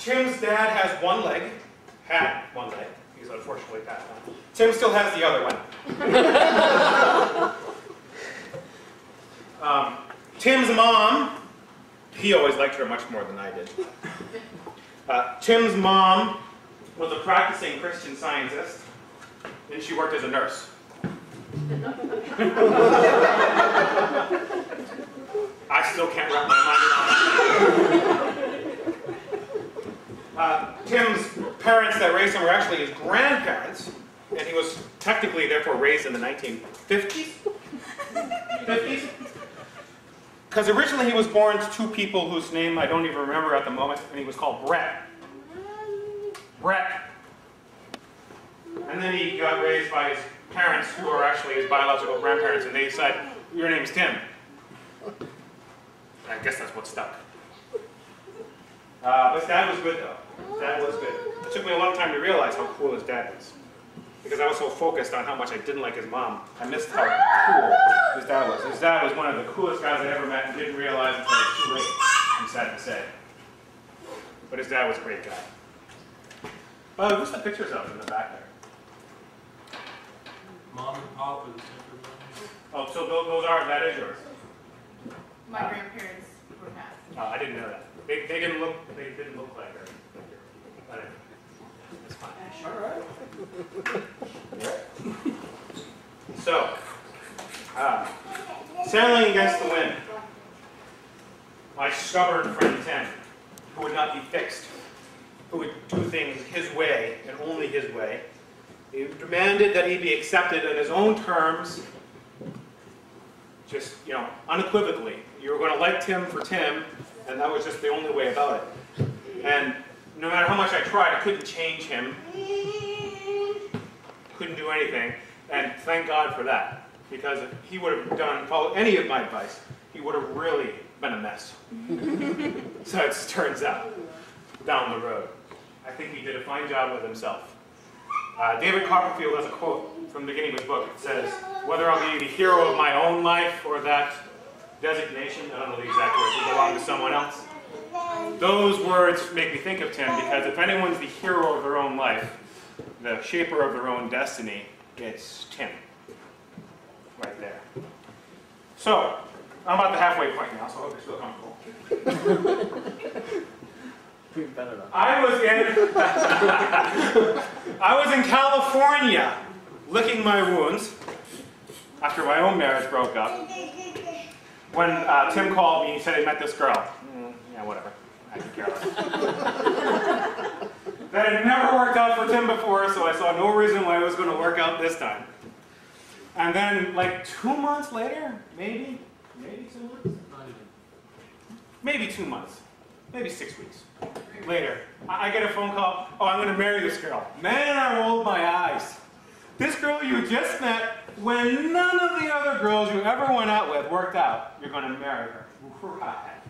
Tim's dad has one leg, had one leg. He's unfortunately passed on. Tim still has the other one. Tim's mom, he always liked her much more than I did. Tim's mom was a practicing Christian Scientist, and she worked as a nurse. I still can't wrap my mind around that. Tim's parents that raised him were actually his grandparents, and he was technically, therefore, raised in the 1950s? 50s? Because originally he was born to two people whose name I don't even remember at the moment, and he was called Brett. Brett. And then he got raised by his parents, who are actually his biological grandparents, and they said, your name is Tim. And I guess that's what stuck. But his dad was good, though. His dad was good. It took me a long time to realize how cool his dad was. Because I was so focused on how much I didn't like his mom, I missed how cool his dad was. His dad was one of the coolest guys I ever met and didn't realize until it was too late, I'm sad to say. But his dad was a great guy. What's the pictures of in the back there? Mom and Pop are the separate ones. Oh, so that is yours? My grandparents were passed. Oh, I didn't know that. They didn't look like her. But it's fine. All right. So, sailing against the wind. My stubborn friend Tim, who would not be fixed, who would do things his way and only his way. He demanded that he be accepted on his own terms, just, unequivocally. You were going to like Tim for Tim, and that was just the only way about it. And no matter how much I tried, I couldn't change him. Couldn't do anything, and thank God for that, because if he would have followed any of my advice, he would have really been a mess. So it turns out, down the road. I think he did a fine job with himself. David Copperfield has a quote from the beginning of his book. It says, whether I'll be the hero of my own life or that designation, I don't know the exact words, it belong to someone else. Those words make me think of Tim, because if anyone's the hero of their own life, the shaper of their own destiny, it's Tim. Right there. So, I'm about the halfway point now, so I hope you're still comfortable. I was in California licking my wounds after my own marriage broke up when Tim called me and he said he met this girl. Yeah, whatever. I could care less. That had never worked out for Tim before, so I saw no reason why it was going to work out this time. And then, like 2 months later, maybe 2 months? Maybe 2 months. Maybe 6 weeks later, I get a phone call, oh, I'm going to marry this girl. Man, I rolled my eyes. This girl you just met, when none of the other girls you ever went out with worked out, you're going to marry her. Right.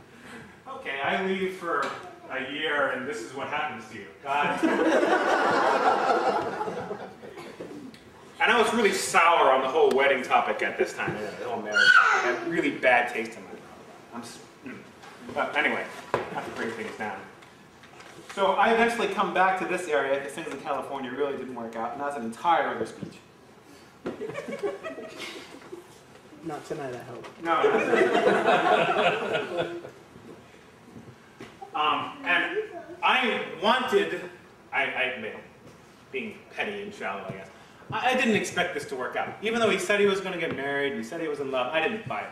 Okay, I leave for a year, and this is what happens to you. God. And I was really sour on the whole wedding topic at this time, the whole marriage topic. I had really bad taste in my mouth. But anyway, I have to bring things down. So I eventually come back to this area because things in California really didn't work out, and that's an entire other speech. Not tonight, I hope. No. And I wanted, being petty and shallow, I guess, I didn't expect this to work out. Even though he said he was going to get married, and he said he was in love, I didn't buy it.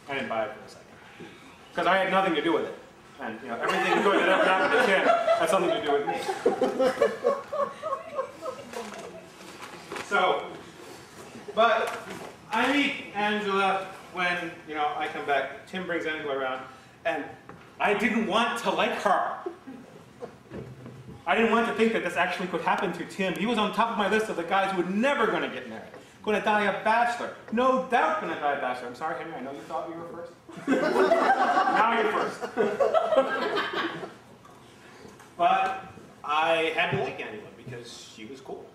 I didn't buy it for a second. Because I had nothing to do with it. And everything good that ever happened to Tim had something to do with me. So, but I meet Angela when, I come back. Tim brings Angela around, and I didn't want to like her. I didn't want to think that this actually could happen to Tim. He was on top of my list of the guys who were never going to get married. Going to die a bachelor. No doubt going to die a bachelor. I'm sorry, Henry, I know you thought you were first. Now you're first. But I had to like Angela because she was cool.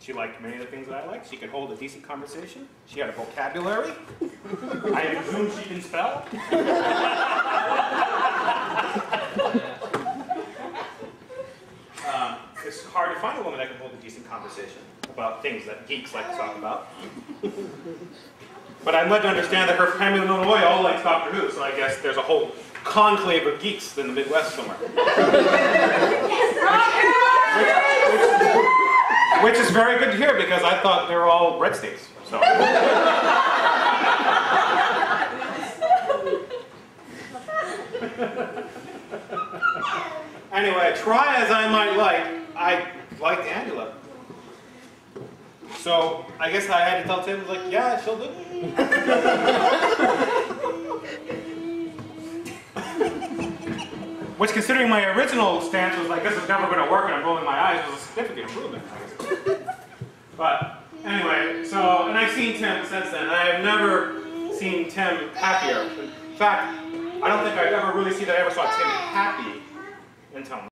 She liked many of the things that I liked. She could hold a decent conversation. She had a vocabulary. I presume she can spell. about things that geeks like to talk about. But I'm led to understand that her family in Illinois all likes Doctor Who, so I guess there's a whole conclave of geeks in the Midwest somewhere. Which is very good to hear because I thought they were all red states. So. Anyway, try as I might like, I liked Angela. So I guess I had to tell Tim, like, yeah, she'll do. Which, considering my original stance was like, this is never going to work and I'm rolling my eyes, was a significant improvement, I guess. But anyway, so, and I've seen Tim since then, and I have never seen Tim happier. In fact, I don't think I've ever really seen that I ever saw Tim happy until now.